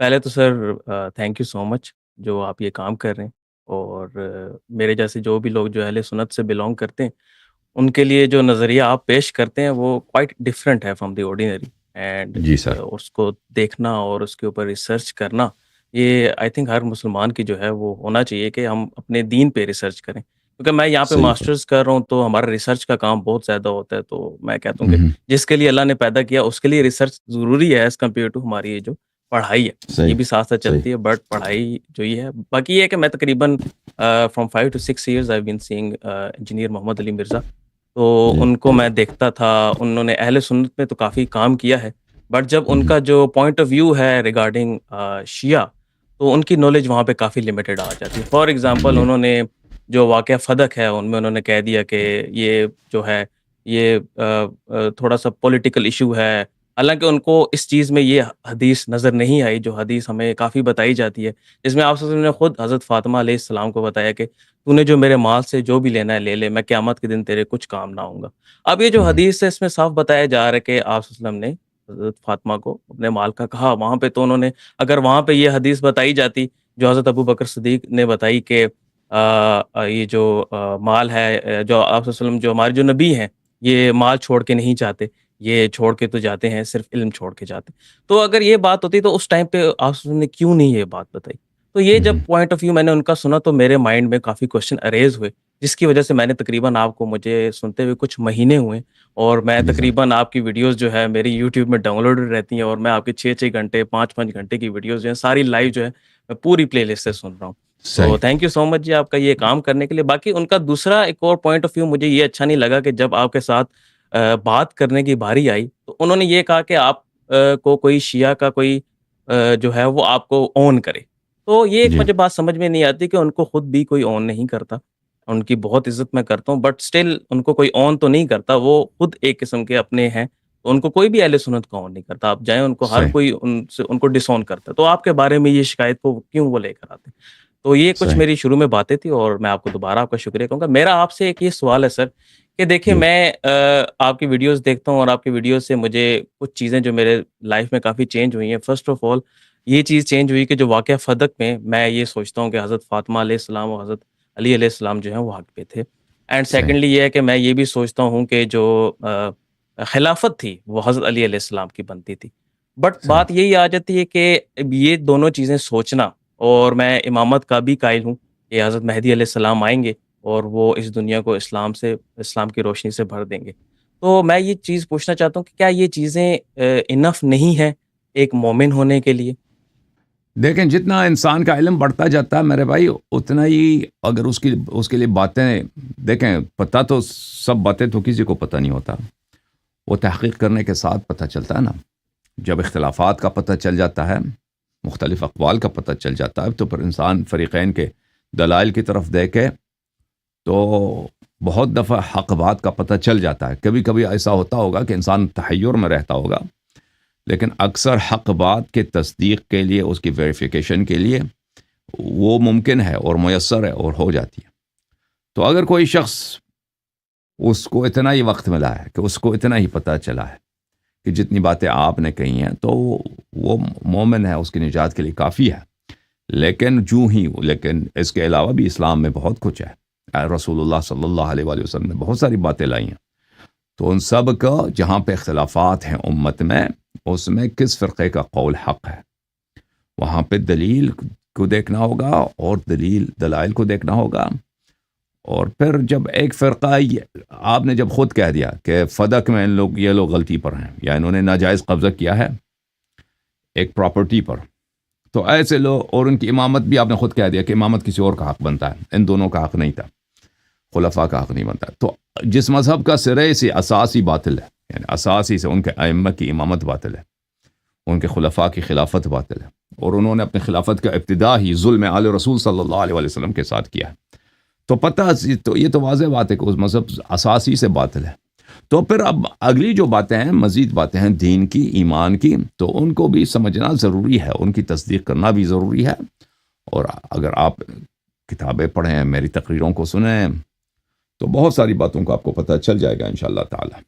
پہلے تو sir thank you so مچ جو آپ یہ کام کر رہے ہیں، اور میرے جیسے جو بھی لوگ جو اہل سنت سے بلونگ کرتے ہیں، ان کے لیے جو نظریہ آپ پیش کرتے ہیں وہ کوائٹ ڈفرینٹ ہے فرام دی آرڈینری. اینڈ جی سر. اس کو دیکھنا اور اس کے اوپر ریسرچ کرنا، یہ آئی تھنک ہر مسلمان کی جو ہے وہ ہونا چاہیے کہ ہم اپنے دین پہ ریسرچ کریں. کیونکہ میں یہاں پہ صحیح پر. ماسٹرز کر رہا ہوں تو ہمارا ریسرچ کا کام بہت زیادہ ہوتا ہے، تو میں کہتا ہوں کہ ہوں. جس کے لیے اللہ نے پیدا کیا اس کے لیے ریسرچ ضروری ہے ایز کمپیئر ٹو ہماری یہ جو پڑھائی ہے. یہ صحیح. بھی ساتھ ساتھ صحیح. چلتی ہے، بٹ پڑھائی جو یہ ہے باقی یہ ہے کہ میں تقریباً from 5 to 6 years I been سینگ انجینئر محمد علی مرزا. تو جی. ان کو میں دیکھتا تھا، انہوں نے اہل سنت میں تو کافی کام کیا ہے، بٹ جب ان ہوں. کا جو پوائنٹ آف ویو ہے ریگارڈنگ شیعہ، تو ان کی نالج وہاں پہ کافی لمیٹڈ آ جاتی ہے. فار ایگزامپل جی. انہوں نے جو واقعہ فدق ہے ان میں انہوں نے کہہ دیا کہ یہ جو ہے یہ تھوڑا سا پولیٹیکل ایشو ہے. حالانکہ ان کو اس چیز میں یہ حدیث نظر نہیں آئی جو حدیث ہمیں کافی بتائی جاتی ہے، جس میں آپ صلی اللہ علیہ وسلم نے خود حضرت فاطمہ علیہ السلام کو بتایا کہ تو نے جو میرے مال سے جو بھی لینا ہے لے لے، میں قیامت کے دن تیرے کچھ کام نہ آؤں گا. اب یہ جو ہوں. حدیث ہے اس میں صاف بتایا جا رہا ہے کہ آپ صلی اللہ علیہ وسلم نے حضرت فاطمہ کو اپنے مال کا کہا وہاں پہ، تو انہوں نے اگر وہاں پہ یہ حدیث بتائی جاتی جو حضرت ابو بکر صدیق نے بتائی کہ یہ جو مال ہے جو آپ صلی اللہ علیہ وسلم جو ہمارے جو نبی ہیں یہ مال چھوڑ کے نہیں جاتے، یہ چھوڑ کے تو جاتے ہیں صرف علم چھوڑ کے جاتے. تو اگر یہ بات ہوتی تو اس ٹائم پہ آپ صلی اللہ علیہ وسلم نے کیوں نہیں یہ بات بتائی؟ تو یہ جب ہوں. پوائنٹ آف ویو میں نے ان کا سنا تو میرے مائنڈ میں کافی کوشچن اریز ہوئے، جس کی وجہ سے میں نے تقریباً آپ کو مجھے سنتے ہوئے کچھ مہینے ہوئے، اور میں جی سر. تقریباً آپ کی ویڈیوز جو ہے میری یوٹیوب میں ڈاؤن لوڈ رہتی ہیں، اور میں آپ کے 6 6 گھنٹے 5 5 گھنٹے کی ویڈیوز جو ہیں ساری لائیو جو ہے میں پوری پلے لسٹ سے سن رہا ہوں. تو صحیح. تھینک یو سو مچ جی آپ کا یہ کام کرنے کے لیے. باقی ان کا دوسرا ایک اور پوائنٹ آف ویو مجھے یہ اچھا نہیں لگا کہ جب آپ کے ساتھ بات کرنے کی باری آئی تو انہوں نے یہ کہا کہ آپ کو کوئی شیعہ کا کوئی جو ہے وہ آپ کو اون کرے. تو یہ ایک جی. مجھے بات سمجھ میں نہیں آتی کہ ان کو خود بھی کوئی اون نہیں کرتا. ان کی بہت عزت میں کرتا ہوں، بٹ اسٹل ان کو کوئی اون تو نہیں کرتا، وہ خود ایک قسم کے اپنے ہیں، تو ان کو کوئی بھی اہل سنت کا اون نہیں کرتا. آپ جائیں ان کو ہر صحیح. کوئی ان کو ڈس اون کرتا ہے. تو آپ کے بارے میں یہ شکایت کو کیوں وہ لے کر آتے ہیں؟ تو یہ کچھ صحیح. میری شروع میں باتیں تھی، اور میں آپ کو دوبارہ آپ کا شکریہ کہوں گا. میرا آپ سے ایک یہ سوال ہے سر کہ دیکھیں جی. میں آپ کی ویڈیوز دیکھتا ہوں، اور آپ کی ویڈیوز سے مجھے کچھ چیزیں جو میرے لائف میں کافی چینج ہوئی ہیں. فرسٹ آف آل یہ چیز چینج ہوئی کہ جو واقعہ فدق میں یہ سوچتا ہوں کہ حضرت فاطمہ علیہ السلام اور حضرت علی علیہ السلام جو ہیں وہ حق پہ تھے. اینڈ صحیح. سیکنڈلی یہ ہے کہ میں یہ بھی سوچتا ہوں کہ جو خلافت تھی وہ حضرت علی علیہ السلام کی بنتی تھی. بٹ صحیح. بات یہی آ جاتی ہے کہ یہ دونوں چیزیں سوچنا، اور میں امامت کا بھی قائل ہوں کہ حضرت مہدی علیہ السلام آئیں گے اور وہ اس دنیا کو اسلام کی روشنی سے بھر دیں گے. تو میں یہ چیز پوچھنا چاہتا ہوں کہ کیا یہ چیزیں انف نہیں ہیں ایک مومن ہونے کے لیے؟ دیکھیں جتنا انسان کا علم بڑھتا جاتا ہے میرے بھائی اتنا ہی اگر اس کے لیے باتیں دیکھیں پتہ تو سب باتیں تو کسی کو پتہ نہیں ہوتا، وہ تحقیق کرنے کے ساتھ پتہ چلتا ہے نا. جب اختلافات کا پتہ چل جاتا ہے، مختلف اقوال کا پتہ چل جاتا ہے، تو پھر انسان فریقین کے دلائل کی طرف دیکھے تو بہت دفعہ حق بات کا پتہ چل جاتا ہے. کبھی کبھی ایسا ہوتا ہوگا کہ انسان تحیر میں رہتا ہوگا، لیکن اکثر حق بات کے تصدیق کے لیے اس کی ویریفیکیشن کے لیے وہ ممکن ہے اور میسر ہے اور ہو جاتی ہے. تو اگر کوئی شخص اس کو اتنا ہی وقت ملا ہے کہ اس کو اتنا ہی پتہ چلا ہے کہ جتنی باتیں آپ نے کہی ہیں تو وہ مومن ہے، اس کی نجات کے لیے کافی ہے. لیکن اس کے علاوہ بھی اسلام میں بہت کچھ ہے. رسول اللہ صلی اللہ علیہ وآلہ وسلم نے بہت ساری باتیں لائی ہیں. تو ان سب کا جہاں پہ اختلافات ہیں امت میں، اس میں کس فرقے کا قول حق ہے وہاں پہ دلیل کو دیکھنا ہوگا اور دلائل کو دیکھنا ہوگا. اور پھر جب ایک فرقہ آپ نے جب خود کہہ دیا کہ فدق میں یہ لوگ غلطی پر ہیں یا انہوں نے ناجائز قبضہ کیا ہے ایک پراپرٹی پر، تو ایسے لوگ، اور ان کی امامت بھی آپ نے خود کہہ دیا کہ امامت کسی اور کا حق بنتا ہے، ان دونوں کا حق نہیں تھا، خلفاء کا حق نہیں بنتا. تو جس مذہب کا سرے سے اساسی باطل ہے، یعنی اساسی سے ان کے ائمہ کی امامت باطل ہے، ان کے خلفاء کی خلافت باطل ہے، اور انہوں نے اپنی خلافت کا ابتدا ہی ظلم آل رسول صلی اللہ علیہ وسلم کے ساتھ کیا ہے. تو تو یہ تو واضح بات ہے کہ اس مذہب اساسی سے باطل ہے. تو پھر اب اگلی جو باتیں ہیں، مزید باتیں ہیں دین کی، ایمان کی، تو ان کو بھی سمجھنا ضروری ہے، ان کی تصدیق کرنا بھی ضروری ہے. اور اگر آپ کتابیں پڑھیں، میری تقریروں کو سنیں، تو بہت ساری باتوں کا آپ کو پتہ چل جائے گا انشاءاللہ تعالی.